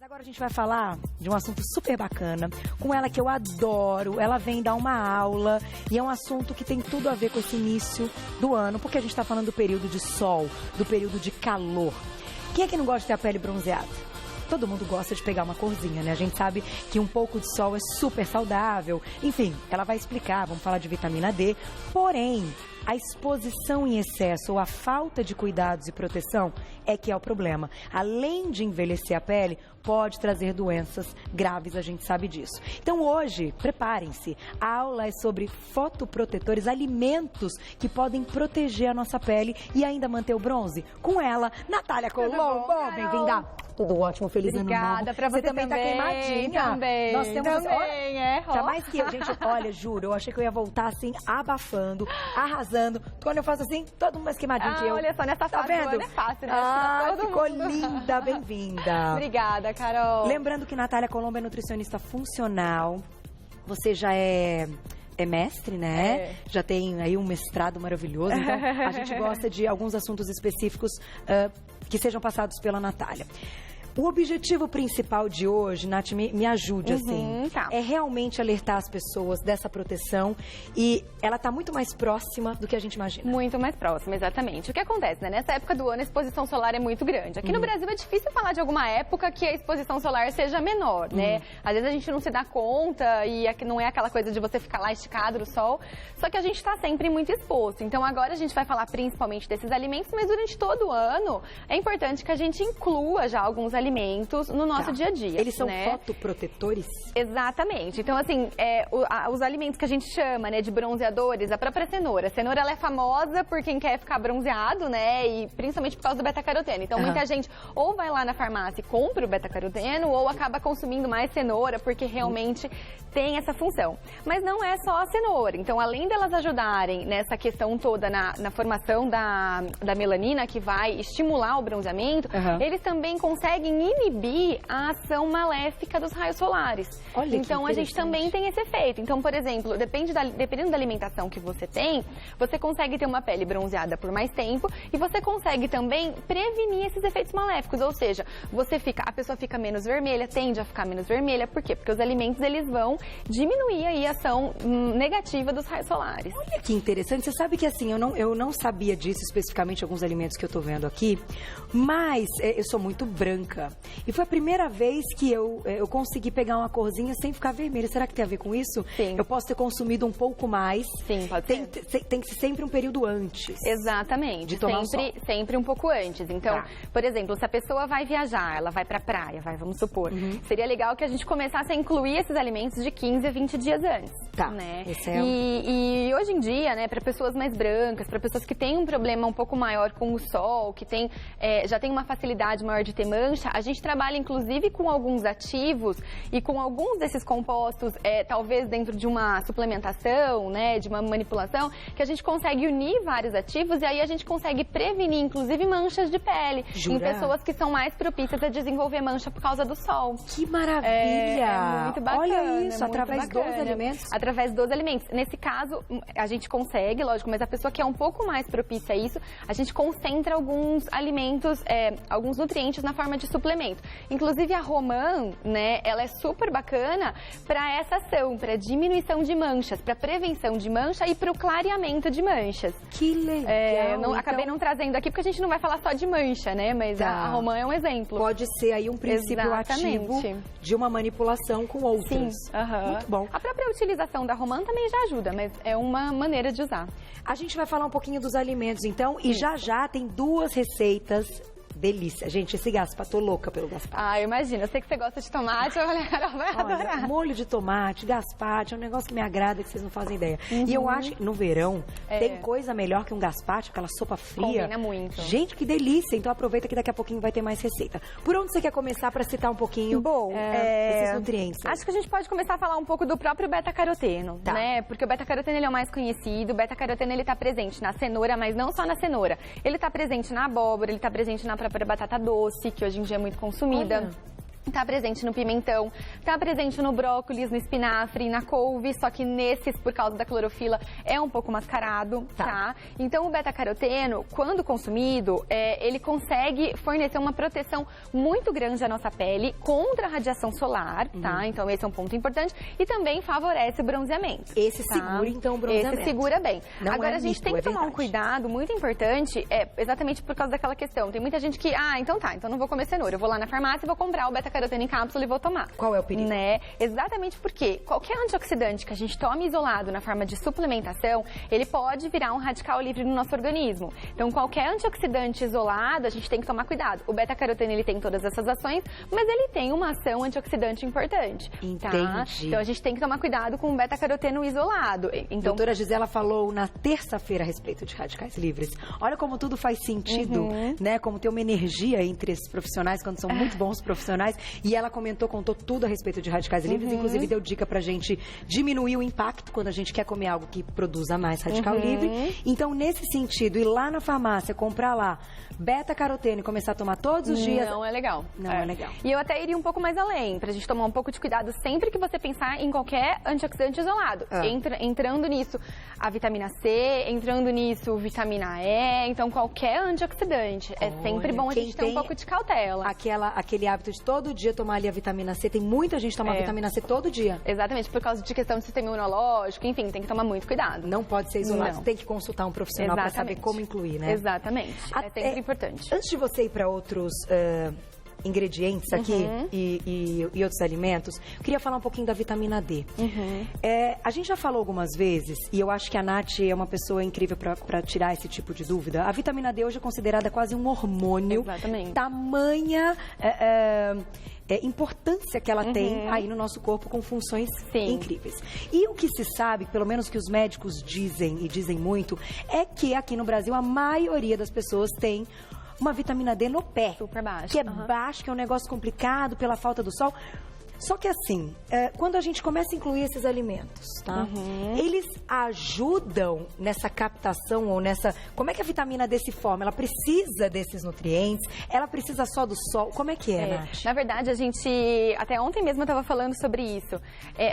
agora a gente vai falar de um assunto super bacana, com ela que eu adoro. Ela vem dar uma aula e é um assunto que tem tudo a ver com esse início do ano, porque a gente está falando do período de sol, do período de calor. Quem é que não gosta de ter a pele bronzeada? Todo mundo gosta de pegar uma corzinha, né? A gente sabe que um pouco de sol é super saudável. Enfim, ela vai explicar, vamos falar de vitamina D. Porém, a exposição em excesso ou a falta de cuidados e proteção é que é o problema. Além de envelhecer a pele, pode trazer doenças graves, a gente sabe disso. Então hoje, preparem-se. A aula é sobre fotoprotetores, alimentos que podem proteger a nossa pele e ainda manter o bronze. Com ela, Natália Colombo, bem-vinda. Tudo ótimo, feliz ano novo. Obrigada, pra você também tá queimadinha. Também. Nós temos também, tá mais que eu, gente. Olha, juro, eu achei que eu ia voltar assim, abafando, arrasando. Quando eu faço assim, todo mundo mais queimadinho que eu. Olha só, nessa fase do ano é fácil, né? Ficou linda, bem-vinda. Obrigada, Carol. Lembrando que Natália Colombo é nutricionista funcional. Você já é mestre, né? Já tem aí um mestrado maravilhoso. Então, a gente gosta de alguns assuntos específicos que sejam passados pela Natália. O objetivo principal de hoje, Nath, me ajude, assim, tá. É realmente alertar as pessoas dessa proteção e ela está muito mais próxima do que a gente imagina. Muito mais próxima, exatamente. O que acontece, né? Nessa época do ano, a exposição solar é muito grande. Aqui no Brasil é difícil falar de alguma época que a exposição solar seja menor, né? Às vezes a gente não se dá conta e não é aquela coisa de você ficar lá esticado no sol, só que a gente está sempre muito exposto. Então agora a gente vai falar principalmente desses alimentos, mas durante todo o ano é importante que a gente inclua já alguns alimentos no nosso dia a dia. Eles são né? fotoprotetores? Exatamente. Então, assim, os alimentos que a gente chama, né, de bronzeadores, a própria cenoura. A cenoura, ela é famosa por quem quer ficar bronzeado, né, e principalmente por causa do beta-caroteno. Então, muita gente ou vai lá na farmácia e compra o beta-caroteno, ou acaba consumindo mais cenoura, porque realmente tem essa função. Mas não é só a cenoura. Então, além delas ajudarem nessa questão toda na formação da melanina, que vai estimular o bronzeamento, eles também conseguem inibir a ação maléfica dos raios solares. Olha, então, a gente também tem esse efeito. Então, por exemplo, dependendo da alimentação que você tem, você consegue ter uma pele bronzeada por mais tempo e você consegue também prevenir esses efeitos maléficos. Ou seja, a pessoa fica menos vermelha, tende a ficar menos vermelha. Por quê? Porque os alimentos, eles vão diminuir aí a ação negativa dos raios solares. Olha que interessante. Você sabe que, assim, eu não sabia disso especificamente, alguns alimentos que eu tô vendo aqui, mas eu sou muito branca. E foi a primeira vez que eu consegui pegar uma corzinha sem ficar vermelha. Será que tem a ver com isso? Sim. Eu posso ter consumido um pouco mais. Sim, pode ser. Tem que ser sempre um período antes. Exatamente. De tomar sempre um pouco antes. Então, por exemplo, se a pessoa vai viajar, ela vai pra praia, vamos supor. Seria legal que a gente começasse a incluir esses alimentos de 15 a 20 dias antes. Tá. Né? E hoje em dia, né, para pessoas mais brancas, para pessoas que têm um problema um pouco maior com o sol, que já tem uma facilidade maior de ter mancha, a gente trabalha inclusive com alguns ativos e com alguns desses compostos, talvez dentro de uma suplementação, né, de uma manipulação, que a gente consegue unir vários ativos e aí a gente consegue prevenir inclusive manchas de pele. Jura? Em pessoas que são mais propícias a desenvolver mancha por causa do sol. Que maravilha! É muito bacana. Olha isso, através dos bacana. alimentos. Através dos alimentos. Nesse caso, a gente consegue, lógico, mas a pessoa que é um pouco mais propícia a isso, a gente concentra alguns alimentos, alguns nutrientes na forma de suplemento. Inclusive a romã, né, ela é super bacana para essa ação, para diminuição de manchas, para prevenção de mancha e para o clareamento de manchas. Que legal! Acabei não trazendo aqui porque a gente não vai falar só de mancha, né, mas a romã é um exemplo. Pode ser aí um princípio ativo de uma manipulação com outros. Sim. Muito bom. A própria utilização da romã também já ajuda, mas é uma maneira de usar. A gente vai falar um pouquinho dos alimentos, então, e já tem duas receitas. Delícia. Gente, esse gaspacho, tô louca pelo gaspacho. Ah, imagina. Eu sei que você gosta de tomate, eu falei, Carol vai adorar. Molho de tomate, gaspacho, é um negócio que me agrada, que vocês não fazem ideia. E eu acho que no verão tem coisa melhor que um gaspacho, aquela sopa fria. Combina muito. Gente, que delícia. Então aproveita que daqui a pouquinho vai ter mais receita. Por onde você quer começar para citar um pouquinho esses nutrientes? Acho que a gente pode começar a falar um pouco do próprio beta-caroteno, né? Porque o beta-caroteno, ele é o mais conhecido. O beta-caroteno, ele tá presente na cenoura, mas não só na cenoura. Ele tá presente na abóbora, ele tá presente na própria batata doce, que hoje em dia é muito consumida. Olha. Tá presente no pimentão, tá presente no brócolis, no espinafre, na couve, só que nesses, por causa da clorofila, é um pouco mascarado, tá? Então, o beta-caroteno, quando consumido, ele consegue fornecer uma proteção muito grande à nossa pele contra a radiação solar, tá? Então, esse é um ponto importante. E também favorece o bronzeamento. Esse segura, então, o bronzeamento. Esse segura bem. Não Agora, a gente tem que tomar um verdade. cuidado muito importante, exatamente por causa daquela questão. Tem muita gente que, então não vou comer cenoura. Eu vou lá na farmácia e vou comprar o beta-caroteno em cápsula e vou tomar. Qual é o perigo? Né? Exatamente porque qualquer antioxidante que a gente tome isolado na forma de suplementação, ele pode virar um radical livre no nosso organismo. Então, qualquer antioxidante isolado, a gente tem que tomar cuidado. O beta-caroteno, ele tem todas essas ações, mas ele tem uma ação antioxidante importante. Entendi. Tá? Então, a gente tem que tomar cuidado com o beta-caroteno isolado. Então, doutora Gisela falou na terça-feira a respeito de radicais livres. Olha como tudo faz sentido, né? Como tem uma energia entre esses profissionais, quando são muito bons profissionais. E ela contou tudo a respeito de radicais livres, inclusive deu dica pra gente diminuir o impacto quando a gente quer comer algo que produza mais radical livre. Então, nesse sentido, ir lá na farmácia, comprar lá beta-caroteno e começar a tomar todos os dias... Não é legal. Não é legal. E eu até iria um pouco mais além, pra gente tomar um pouco de cuidado sempre que você pensar em qualquer antioxidante isolado. Entrando nisso, a vitamina C, entrando nisso, vitamina E, então qualquer antioxidante. É sempre bom a gente ter um pouco de cautela. Aquele hábito de todo dia tomar ali a vitamina C, tem muita gente que toma vitamina C todo dia. Exatamente, por causa de questão de sistema imunológico, enfim, tem que tomar muito cuidado. Não pode ser isolado, tem que consultar um profissional para saber como incluir, né? Exatamente, é sempre importante. Antes de você ir para outros... ingredientes aqui e outros alimentos, eu queria falar um pouquinho da vitamina D. A gente já falou algumas vezes, e eu acho que a Nath é uma pessoa incrível para tirar esse tipo de dúvida. A vitamina D hoje é considerada quase um hormônio. Exatamente. Tamanha importância que ela tem aí no nosso corpo com funções incríveis. E o que se sabe, pelo menos que os médicos dizem, e dizem muito, é que aqui no Brasil a maioria das pessoas tem uma vitamina D no pé. Super baixo. Que é baixo, que é um negócio complicado pela falta do sol. Só que assim, quando a gente começa a incluir esses alimentos, tá? Eles ajudam nessa captação ou nessa... Como é que a vitamina D se forma? Ela precisa desses nutrientes? Ela precisa só do sol? Como é que Nath? Na verdade, a gente... Até ontem mesmo eu estava falando sobre isso.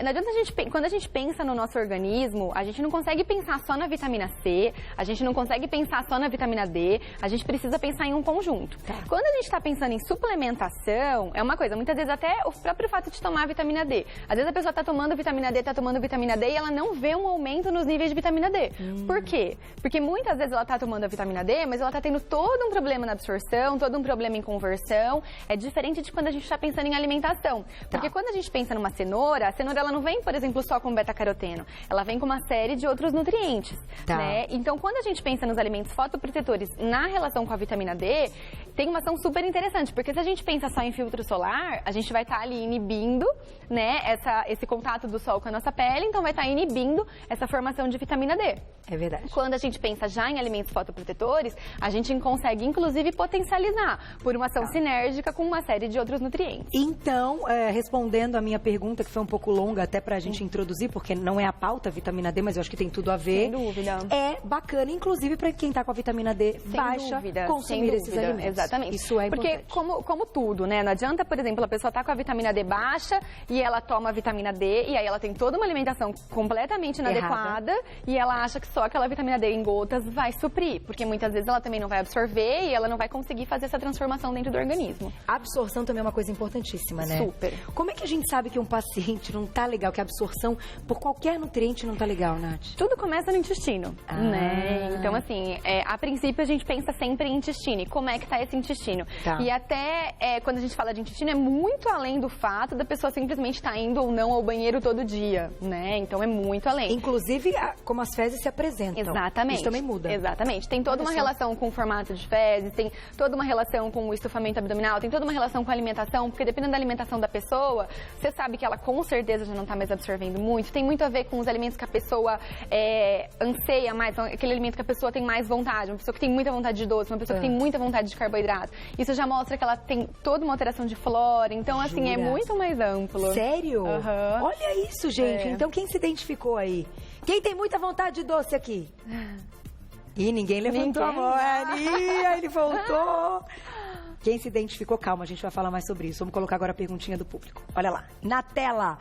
Não adianta quando a gente pensa no nosso organismo, a gente não consegue pensar só na vitamina C, a gente não consegue pensar só na vitamina D, a gente precisa pensar em um conjunto. Quando a gente está pensando em suplementação, é uma coisa, muitas vezes até o próprio fato de tomar vitamina D. Às vezes a pessoa está tomando vitamina D e ela não vê um aumento nos níveis de vitamina D. Por quê? Porque muitas vezes ela está tomando a vitamina D, mas ela está tendo todo um problema na absorção, todo um problema em conversão. É diferente de quando a gente está pensando em alimentação. Porque quando a gente pensa numa cenoura, a cenoura ela não vem, por exemplo, só com beta-caroteno. Ela vem com uma série de outros nutrientes. Né? Então, quando a gente pensa nos alimentos fotoprotetores na relação com a vitamina D, tem uma ação super interessante. Porque se a gente pensa só em filtro solar, a gente vai estar ali inibindo, né, esse contato do sol com a nossa pele, então vai estar inibindo essa formação de vitamina D. É verdade. Quando a gente pensa já em alimentos fotoprotetores, a gente consegue, inclusive, potencializar por uma ação sinérgica com uma série de outros nutrientes. Então, respondendo a minha pergunta, que foi um pouco longa até pra gente introduzir, porque não é a pauta vitamina D, mas eu acho que tem tudo a ver. Sem dúvida. É bacana, inclusive, pra quem tá com a vitamina D baixa, consumir esses alimentos. Exatamente. Isso é importante. Porque, como tudo, né? Não adianta, por exemplo, a pessoa tá com a vitamina D baixa e ela toma a vitamina D e aí ela tem toda uma alimentação completamente inadequada e ela acha que só aquela vitamina D em gotas vai suprir, porque muitas vezes ela também não vai absorver e ela não vai conseguir fazer essa transformação dentro do organismo. A absorção também é uma coisa importantíssima, né? Super. Como é que a gente sabe que um paciente não tá legal, que a absorção por qualquer nutriente não tá legal, Nath? Tudo começa no intestino, né? Então, assim, a princípio a gente pensa sempre em intestino. E como é que tá esse intestino? E até quando a gente fala de intestino, é muito além do fato da pessoa simplesmente estar indo ou não ao banheiro todo dia, né? Então, é muito além. Inclusive, como as fezes se apresentam. Exatamente. Isso também muda. Exatamente. Tem toda uma relação com o formato de fezes, tem toda uma relação com o estufamento abdominal, tem toda uma relação com a alimentação, porque dependendo da alimentação da pessoa, você sabe que ela com certeza já não está mais absorvendo muito. Tem muito a ver com os alimentos que a pessoa anseia mais, aquele alimento que a pessoa tem mais vontade, uma pessoa que tem muita vontade de doce, uma pessoa que tem muita vontade de carboidrato. Isso já mostra que ela tem toda uma alteração de flora, então assim, é muito mais amplo. Sério? Olha isso, gente. Então quem se identificou aí? Quem tem muita vontade de doce aqui? Ih, ninguém levantou a mão. Ele voltou. Quem se identificou, calma, a gente vai falar mais sobre isso. Vamos colocar agora a perguntinha do público. Olha lá, na tela.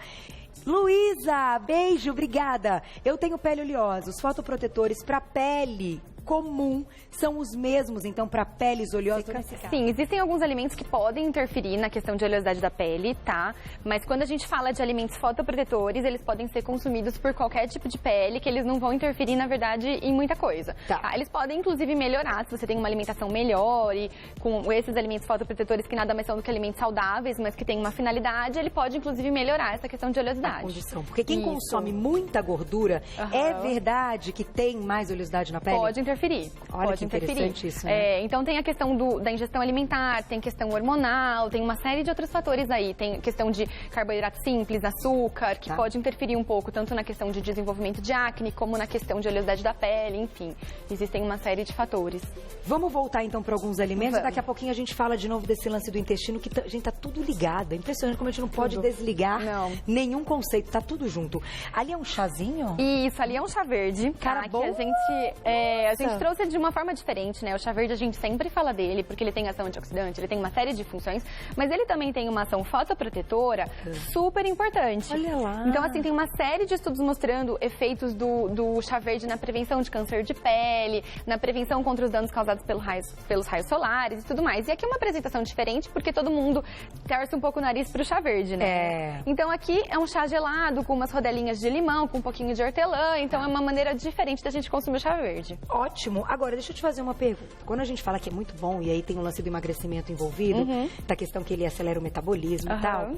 Luísa, beijo, obrigada. Eu tenho pele oleosa. Os fotoprotetores para pele comum são os mesmos, então, para peles oleosas? Sim, existem alguns alimentos que podem interferir na questão de oleosidade da pele, tá? Mas quando a gente fala de alimentos fotoprotetores, eles podem ser consumidos por qualquer tipo de pele, que eles não vão interferir, na verdade, em muita coisa. Tá? Eles podem, inclusive, melhorar, se você tem uma alimentação melhor e com esses alimentos fotoprotetores que nada mais são do que alimentos saudáveis, mas que têm uma finalidade, ele pode, inclusive, melhorar essa questão de oleosidade. A condição, porque quem consome muita gordura, é verdade que tem mais oleosidade na pele? Pode interferir. Olha pode que interferir. Interessante isso, né? Então tem a questão da ingestão alimentar, tem questão hormonal, tem uma série de outros fatores aí. Tem questão de carboidrato simples, açúcar, que pode interferir um pouco, tanto na questão de desenvolvimento de acne, como na questão de oleosidade da pele, enfim. Existem uma série de fatores. Vamos voltar então para alguns alimentos. Daqui a pouquinho a gente fala de novo desse lance do intestino, que a gente tá tudo ligado. É impressionante como a gente não pode desligar nenhum conceito, tá tudo junto. Ali é um chazinho? Isso, ali é um chá verde. Cara, que a gente trouxe de uma forma diferente, né? O chá verde a gente sempre fala dele, porque ele tem ação antioxidante, ele tem uma série de funções, mas ele também tem uma ação fotoprotetora super importante. Olha lá! Então, assim, tem uma série de estudos mostrando efeitos do chá verde na prevenção de câncer de pele, na prevenção contra os danos causados pelos raios solares e tudo mais. E aqui é uma apresentação diferente, porque todo mundo torce um pouco o nariz pro chá verde, né? Então, aqui é um chá gelado, com umas rodelinhas de limão, com um pouquinho de hortelã, então é uma maneira diferente da gente consumir o chá verde. Ótimo! Agora, deixa eu te fazer uma pergunta. Quando a gente fala que é muito bom, e aí tem o lance do emagrecimento envolvido, da questão que ele acelera o metabolismo e tal,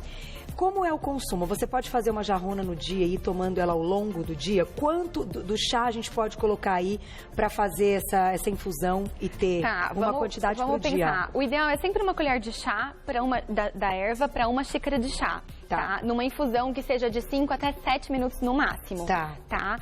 como é o consumo? Você pode fazer uma jarrona no dia e ir tomando ela ao longo do dia? Quanto do chá a gente pode colocar aí para fazer essa infusão e ter uma quantidade por dia? Vamos pensar. O ideal é sempre uma colher de chá da erva para uma xícara de chá. Tá? Numa infusão que seja de 5 até 7 minutos no máximo. Tá?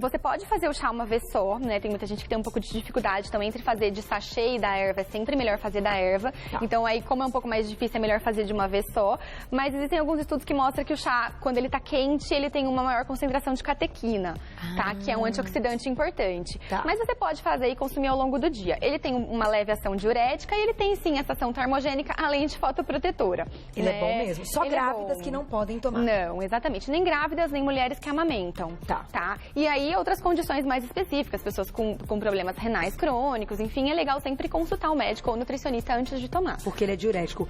Você pode fazer o chá uma vez só, né? Tem muita gente que tem um pouco de dificuldade, então entre fazer de sachê e da erva é sempre melhor fazer da erva. Então aí, como é um pouco mais difícil, é melhor fazer de uma vez só. Mas existem alguns estudos que mostram que o chá, quando ele tá quente, ele tem uma maior concentração de catequina, tá? Que é um antioxidante importante. Mas você pode fazer e consumir ao longo do dia. Ele tem uma leve ação diurética e ele tem sim essa ação termogênica, além de fotoprotetora. Ele é bom mesmo. Só grávidas que não podem tomar. Não, exatamente. Nem grávidas, nem mulheres que amamentam. Tá? E aí, outras condições mais específicas, pessoas com problemas renais crônicos, enfim, é legal sempre consultar o médico ou nutricionista antes de tomar. Porque ele é diurético.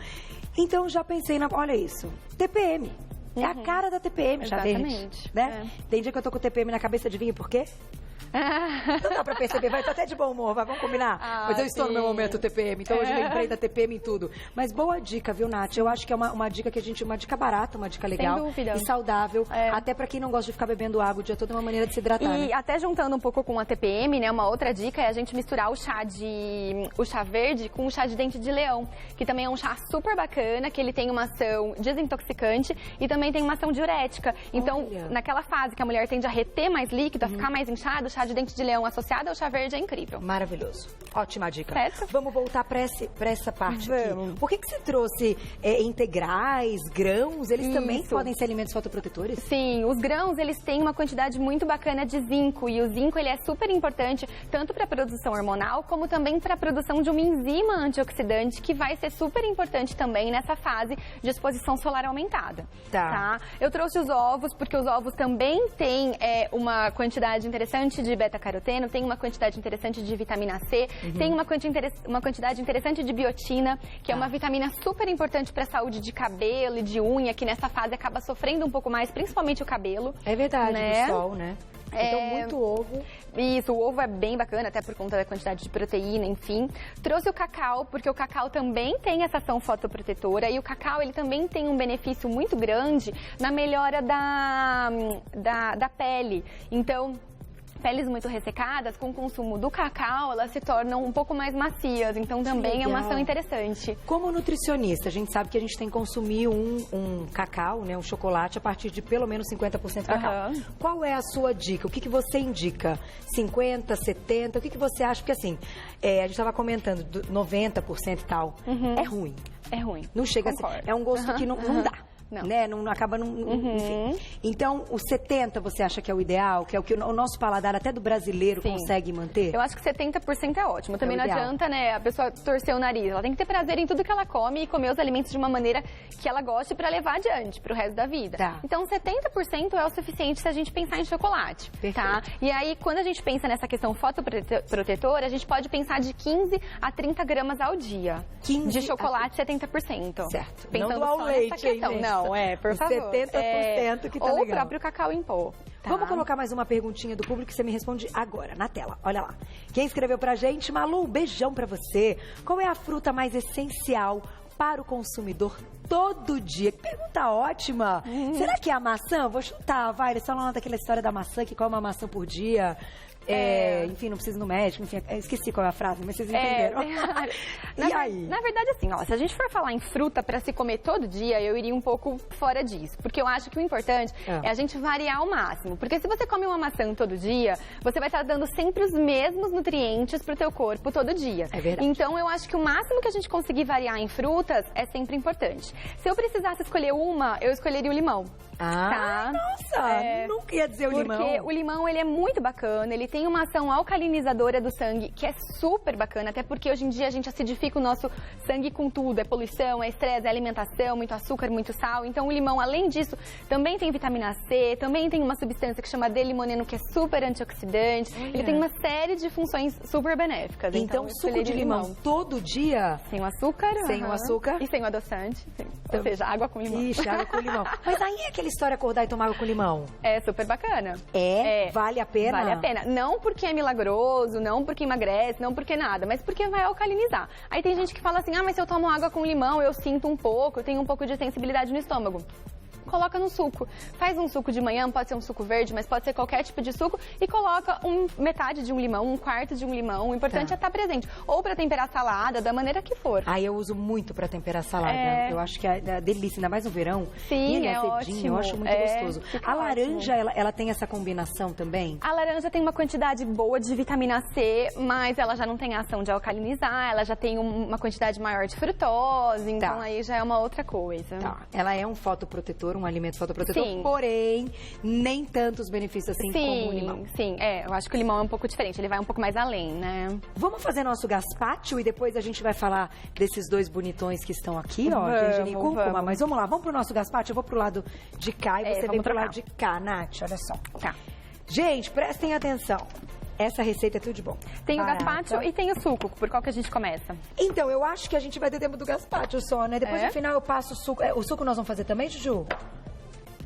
Então, já pensei olha isso, TPM. É a cara da TPM, chá verde, né? Tem dia que eu tô com TPM na cabeça, adivinha por quê? Não dá pra perceber, vai estar até de bom humor, vamos combinar? Mas eu estou no meu momento TPM, então hoje lembrei da TPM em tudo. Mas boa dica, viu, Nath? Eu acho que é uma dica que uma dica barata, uma dica legal e saudável, até pra quem não gosta de ficar bebendo água o dia todo, é uma maneira de se hidratar. E até juntando um pouco com a TPM, né, uma outra dica é a gente misturar o chá verde com o chá de dente de leão, que também é um chá super bacana, que ele tem uma ação desintoxicante e também tem uma ação diurética. Então, naquela fase que a mulher tende a reter mais líquido, a ficar mais inchada, o chá de dente de leão associado ao chá verde é incrível. Maravilhoso. Ótima dica. Certo? Vamos voltar para essa parte aqui. Por que você trouxe integrais, grãos? Eles também podem ser alimentos fotoprotetores? Sim, os grãos, eles têm uma quantidade muito bacana de zinco. E o zinco, ele é super importante tanto para a produção hormonal, como também para a produção de uma enzima antioxidante, que vai ser super importante também nessa fase de exposição solar aumentada. Tá? Eu trouxe os ovos, porque os ovos também têm uma quantidade interessante de beta-caroteno, tem uma quantidade interessante de vitamina C, tem uma quantidade interessante de biotina, que é uma vitamina super importante para a saúde de cabelo e de unha, que nessa fase acaba sofrendo um pouco mais, principalmente o cabelo. É verdade, no sol, né? Então, muito ovo. Isso, o ovo é bem bacana, até por conta da quantidade de proteína, enfim. Trouxe o cacau, porque o cacau também tem essa ação fotoprotetora e o cacau, ele também tem um benefício muito grande na melhora da pele. Então, peles muito ressecadas, com o consumo do cacau, elas se tornam um pouco mais macias. Então, também é uma ação interessante. Como nutricionista, a gente sabe que a gente tem que consumir um cacau, né, um chocolate, a partir de pelo menos 50% cacau. Qual é a sua dica? O que você indica? 50%, 70%? O que você acha? Porque assim, a gente estava comentando, 90% e tal, é ruim. É ruim. Não chega a ser. É um gosto que não dá. né? Não acaba, enfim. Então, o 70 você acha que é o ideal? Que é o que o nosso paladar, até do brasileiro, consegue manter? Eu acho que 70% é ótimo. Também não adianta, né, a pessoa torcer o nariz. Ela tem que ter prazer em tudo que ela come e comer os alimentos de uma maneira que ela goste para levar adiante, pro resto da vida. Tá. Então, 70% é o suficiente se a gente pensar em chocolate, tá? E aí, quando a gente pensa nessa questão fotoprotetora, a gente pode pensar de 15 a 30 gramas ao dia. De chocolate, 70%. Certo. Pensando não do ao só leite, nessa questão. hein, não, por favor. 70% que tá ou legal. o próprio cacau em pó. Tá. Vamos colocar mais uma perguntinha do público que você me responde agora, na tela. Olha lá. Quem escreveu pra gente, Malu, um beijão pra você. Qual é a fruta mais essencial para o consumidor todo dia? Que pergunta ótima. Será que é a maçã? Vou chutar, vai. Eles falam lá daquela história da maçã, que come uma maçã por dia. Enfim, não precisa ir no médico, enfim, esqueci qual é a frase, mas vocês entenderam. E aí? Na verdade, assim, ó, se a gente for falar em fruta para se comer todo dia, eu iria um pouco fora disso. Porque eu acho que o importante é a gente variar ao máximo. Porque se você come uma maçã todo dia, você vai estar dando sempre os mesmos nutrientes pro teu corpo todo dia. É verdade. Então, eu acho que o máximo que a gente conseguir variar em frutas é sempre importante. Se eu precisasse escolher uma, eu escolheria o limão. Ah, nossa, nunca ia dizer o limão. Porque o limão, ele é muito bacana, ele tem uma ação alcalinizadora do sangue, que é super bacana, até porque hoje em dia a gente acidifica o nosso sangue com tudo, é poluição, é estresse, é alimentação, muito açúcar, muito sal. Então o limão, além disso, também tem vitamina C, também tem uma substância que chama D-limoneno, que é super antioxidante. Ele tem uma série de funções super benéficas. Então suco de limão todo dia? Sem o açúcar. Sem o açúcar. E sem o adoçante. Ou seja, água com limão. Ixi, água com limão. Mas aí é aquela história acordar e tomar água com limão? É super bacana. Vale a pena? Vale a pena. Não porque é milagroso, não porque emagrece, não porque nada, mas porque vai alcalinizar. Aí tem gente que fala assim, mas se eu tomo água com limão, eu sinto um pouco, eu tenho um pouco de sensibilidade no estômago. Coloca no suco. Faz um suco de manhã, pode ser um suco verde, mas pode ser qualquer tipo de suco, e coloca metade de um limão, um quarto de um limão. O importante é estar presente. Ou para temperar salada, da maneira que for. Eu uso muito para temperar salada. Eu acho que é delícia, ainda mais no verão. Sim, ele é azedinho, ótimo. eu acho muito gostoso. A laranja, ela tem essa combinação também? A laranja tem uma quantidade boa de vitamina C, mas ela já não tem a ação de alcalinizar, ela já tem uma quantidade maior de frutose, então aí já é uma outra coisa. Ela é um fotoprotetor, um alimento fotoprotetor, porém, nem tantos benefícios assim como o limão. Sim, eu acho que o limão é um pouco diferente, ele vai um pouco mais além, né? Vamos fazer nosso gazpacho e depois a gente vai falar desses dois bonitões que estão aqui, ó, gergelim e cúrcuma. Mas vamos lá, vamos pro nosso gazpacho, eu vou pro lado de cá e você vem pro lado de cá, Nath, olha só. Tá. Gente, prestem atenção. Essa receita é tudo de bom. Tem o gazpacho e tem o suco. Por qual que a gente começa? Então, eu acho que a gente vai ter tempo do gazpacho só, né? Depois, no final, eu passo o suco. O suco nós vamos fazer também, Juju?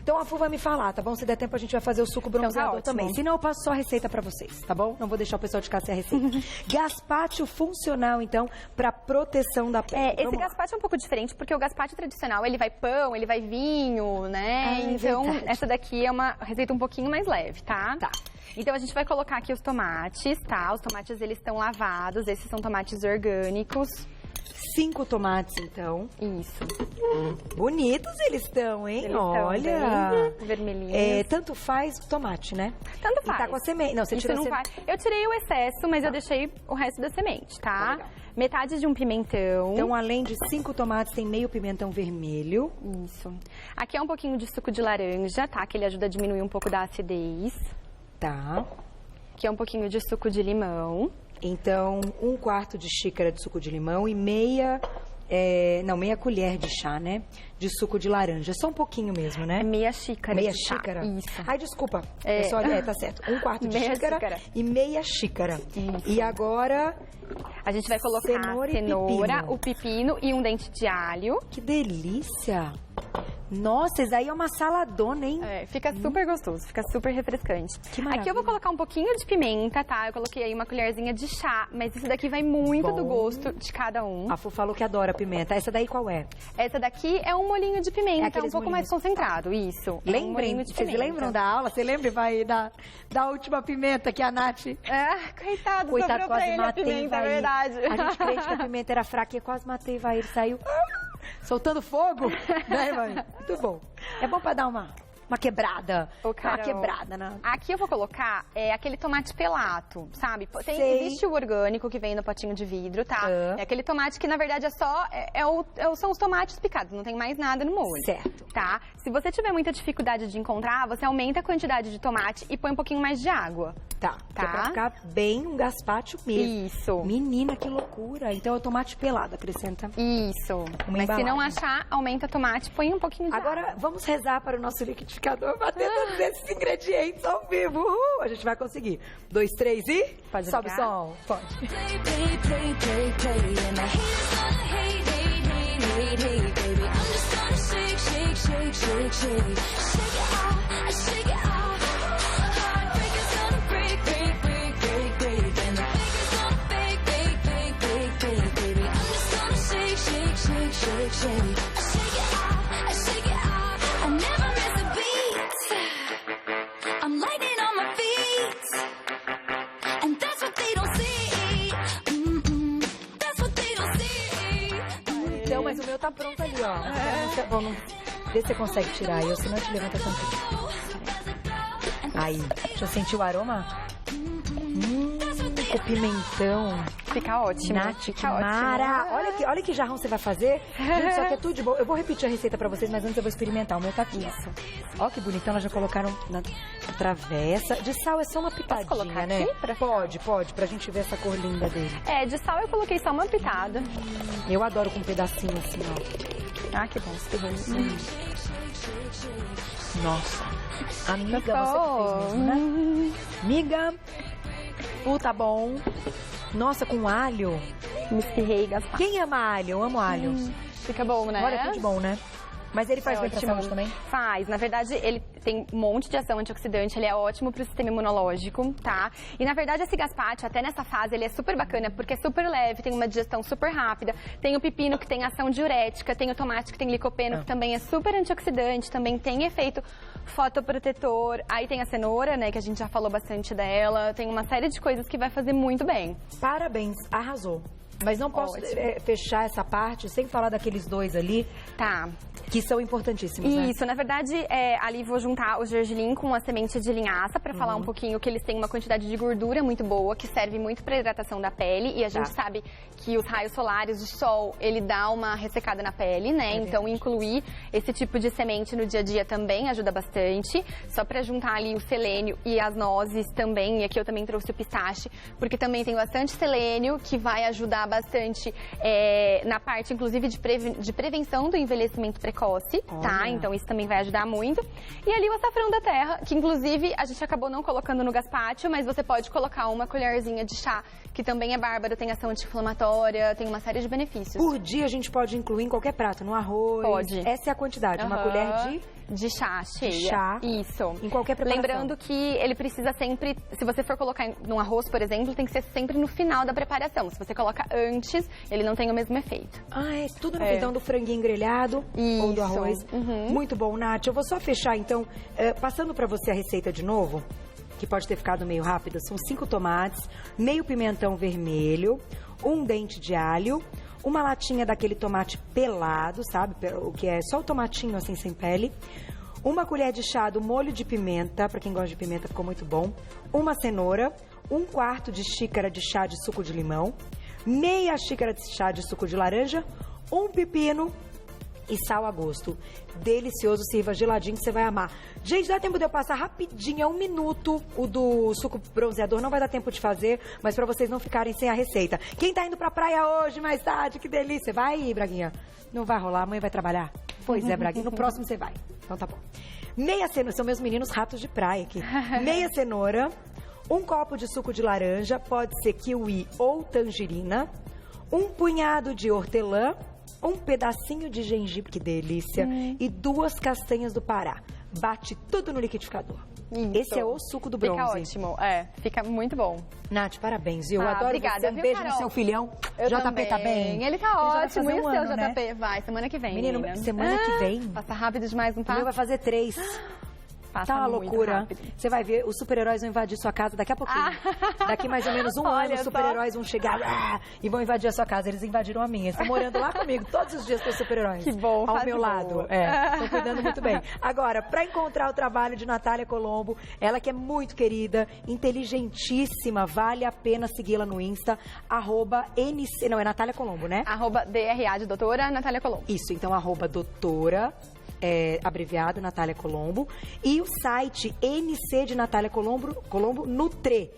Então a Fu vai me falar, tá bom? Se der tempo, a gente vai fazer o suco bronzeador também. Senão eu passo só a receita pra vocês, tá bom? Não vou deixar o pessoal de casa sem a receita. Gazpacho funcional, então, pra proteção da pele. Esse gazpacho é um pouco diferente, porque o gazpacho tradicional, ele vai pão, ele vai vinho, né? Então, essa daqui é uma receita um pouquinho mais leve, tá? Tá. Então, a gente vai colocar aqui os tomates, tá? Os tomates, eles estão lavados, esses são tomates orgânicos. 5 tomates, então. Isso. Bonitos eles estão, hein? Eles Olha. Vermelhinhos. Tanto faz o tomate, né? Tanto faz. E tá com a semente. Não, você tirou a semente. Eu tirei o excesso, mas eu deixei o resto da semente, tá? Legal. Metade de um pimentão. Então, além de 5 tomates, tem meio pimentão vermelho. Isso. Aqui é um pouquinho de suco de laranja, tá? Que ele ajuda a diminuir um pouco da acidez. Tá. Aqui é um pouquinho de suco de limão. Então, 1/4 de xícara de suco de limão e meia colher de chá, né? De suco de laranja. Só um pouquinho mesmo, né? É meia xícara meia de chá. Xícara? Isso. Ai, desculpa. Tá certo. 1/4 de xícara e meia xícara. Isso. E agora... A gente vai colocar cenoura, o pepino e um dente de alho. Que delícia! Nossa, isso aí é uma saladona, hein? Fica super gostoso, fica super refrescante. Que maravilha. Aqui eu vou colocar um pouquinho de pimenta, tá? Eu coloquei aí uma colherzinha de chá, mas isso daqui vai muito do gosto de cada um. A Fu falou que adora pimenta. Essa daí qual é? Essa daqui é um molhinho de pimenta, um pouco mais concentrado, isso. Lembrem, vocês lembram da aula? Você lembra, vai, da última pimenta que a Nath... Coitado, quase matei a pimenta, é verdade. A gente crente que a pimenta era fraca e eu quase matei, vai, ele saiu soltando fogo, né, vai? Muito bom. É bom pra dar uma uma quebrada. Ô, Uma Carol, quebrada, né? Aqui eu vou colocar aquele tomate pelato, sabe? Sei. Existe o orgânico que vem no potinho de vidro, tá? Ah. É aquele tomate que, na verdade, são os tomates picados, não tem mais nada no molho. Certo. Tá? Se você tiver muita dificuldade de encontrar, você aumenta a quantidade de tomate e põe um pouquinho mais de água. Tá. Que é pra ficar bem um gazpacho mesmo. Isso. Menina, que loucura. Então é o tomate pelado, acrescenta. Isso. Uma Mas se não embalagem. achar, aumenta o tomate, põe um pouquinho de água. Agora, vamos rezar para o nosso liquidificador bater todos esses ingredientes ao vivo. A gente vai conseguir. 2, 3 e... Pode sobe o ligar? som. Pode. Play, play, play, play, play. And my haters gonna hate, hate, hate, hate, hate, baby. I'm just gonna shake, shake, shake, shake, shake. Shake it off, shake it off. Heartbreakers gonna break, break, break, break, break. And the fakers gonna fake, fake, fake, fake, fake, baby. I'm just gonna shake, shake, shake, shake, shake. Shake it off, shake it off. I never miss a beat. I'm lightning on my feet. And that's what they don't see. That's what they don't see. Então, mas o meu tá pronto ali, ó. Bom, vê se você consegue tirar aí, ou senão eu te levanta tanto. Aí, deixa eu sentir o aroma. Com pimentão. Fica ótimo. Nath, que fica ótimo. mara! Olha que jarrão você vai fazer. Gente, isso aqui é tudo de bom. Eu vou repetir a receita pra vocês, mas antes eu vou experimentar. O meu tá aqui. Isso. Ó que bonitão, elas já colocaram na travessa. De sal é só uma pitadinha, colocar né? aqui Pode, pra gente ver essa cor linda dele. De sal eu coloquei só uma pitada. Eu adoro com um pedacinho assim, ó. Ah, que bom, espirrou. Nossa. Amiga, você que fez mesmo, né? Amiga, tá bom. Nossa, com alho. Me espirrei e gaspar. Quem ama alho? Eu amo alho. Fica bom, né? Olha, tudo de bom, né? Mas ele faz bem pra ótimo. saúde também? Faz. Na verdade, ele tem um monte de ação antioxidante, ele é ótimo pro sistema imunológico, tá? E na verdade, esse gazpacho, até nessa fase, ele é super bacana, porque é super leve, tem uma digestão super rápida. Tem o pepino, que tem ação diurética, tem o tomate, que tem licopeno, que também é super antioxidante, também tem efeito fotoprotetor. Aí tem a cenoura, né, que a gente já falou bastante dela. Tem uma série de coisas que vai fazer muito bem. Parabéns, arrasou. Mas não posso fechar essa parte sem falar daqueles dois ali, Tá. que são importantíssimos, né? Isso, na verdade, ali vou juntar o gergelim com a semente de linhaça para falar um pouquinho que eles têm uma quantidade de gordura muito boa, que serve muito para hidratação da pele. E a gente sabe que os raios solares, o sol, ele dá uma ressecada na pele, né? Então, incluir esse tipo de semente no dia a dia também ajuda bastante. Só para juntar ali o selênio e as nozes também. E aqui eu também trouxe o pistache, porque também tem bastante selênio, que vai ajudar bastante na parte, inclusive, de prevenção do envelhecimento precoce, tá? Então isso também vai ajudar muito. E ali o açafrão da terra, que inclusive a gente acabou não colocando no gazpacho, mas você pode colocar uma colherzinha de chá, que também é bárbaro, tem ação anti-inflamatória, tem uma série de benefícios. Por dia a gente pode incluir em qualquer prato, no arroz. Pode. Essa é a quantidade, uma colher de chá cheia. de chá. Isso. Em qualquer preparação. Lembrando que ele precisa sempre, se você for colocar num arroz, por exemplo, tem que ser sempre no final da preparação. Se você coloca antes, ele não tem o mesmo efeito. Ah, é tudo no então do franguinho grelhado ou do arroz. Muito bom, Nath. Eu vou só fechar, então, passando para você a receita de novo, que pode ter ficado meio rápida. São 5 tomates, meio pimentão vermelho, 1 dente de alho, uma latinha daquele tomate pelado, sabe? O que é só o tomatinho assim, sem pele. Uma colher de chá do molho de pimenta, para quem gosta de pimenta, ficou muito bom. Uma cenoura, 1/4 de xícara de chá de suco de limão, meia xícara de chá de suco de laranja, 1 pepino e sal a gosto. Delicioso, sirva geladinho que você vai amar. Gente, dá tempo de eu passar rapidinho, é 1 minuto, o do suco bronzeador. Não vai dar tempo de fazer, mas pra vocês não ficarem sem a receita. Quem tá indo pra praia hoje, mais tarde, que delícia. Vai, Braguinha? Não vai rolar, amanhã vai trabalhar? Pois é, Braguinha, no próximo você vai. Então tá bom. Meia cenoura, são meus meninos ratos de praia aqui. Meia cenoura, 1 copo de suco de laranja, pode ser kiwi ou tangerina, 1 punhado de hortelã, 1 pedacinho de gengibre, que delícia, e 2 castanhas do Pará. Bate tudo no liquidificador. Isso. Esse é o suco do bronze. Fica ótimo, fica muito bom. Nath, parabéns, viu? Eu adoro obrigada, você. Um viu, beijo Carol? no seu filhão. Eu JP também. tá bem? Ele tá já vai ótimo. fazer E o um seu, ano, né? JP? Vai, semana que vem, Menino, menina. semana que vem? Passa rápido demais, não O tá? meu vai fazer 3. Passa Tá uma muito loucura. rápido. Você vai ver, os super-heróis vão invadir sua casa daqui a pouquinho. Daqui mais ou menos um ano, Olha os só. super-heróis vão chegar e vão invadir a sua casa. Eles invadiram a minha. Estão morando lá comigo todos os dias com os super-heróis. Que bom, Ao fase meu boa. lado. Estão cuidando muito bem. Agora, para encontrar o trabalho de Natália Colombo, ela que é muito querida, inteligentíssima, vale a pena segui-la no Insta, @NC, não, é Natália Colombo, né? @DRA de doutora Natália Colombo. Isso, então doutora, abreviado, Natália Colombo. E o site NC de Natália Colombo Nutre,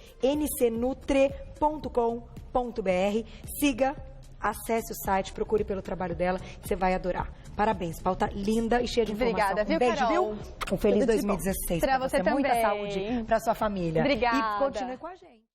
ncnutre.com.br. Siga, acesse o site, procure pelo trabalho dela, que você vai adorar. Parabéns, pauta linda e cheia de informação. Obrigada, viu, um beijo, Carol? viu? Um feliz Tudo de bom. 2016 Pra você Muita também. saúde pra sua família. Obrigada. E continue com a gente.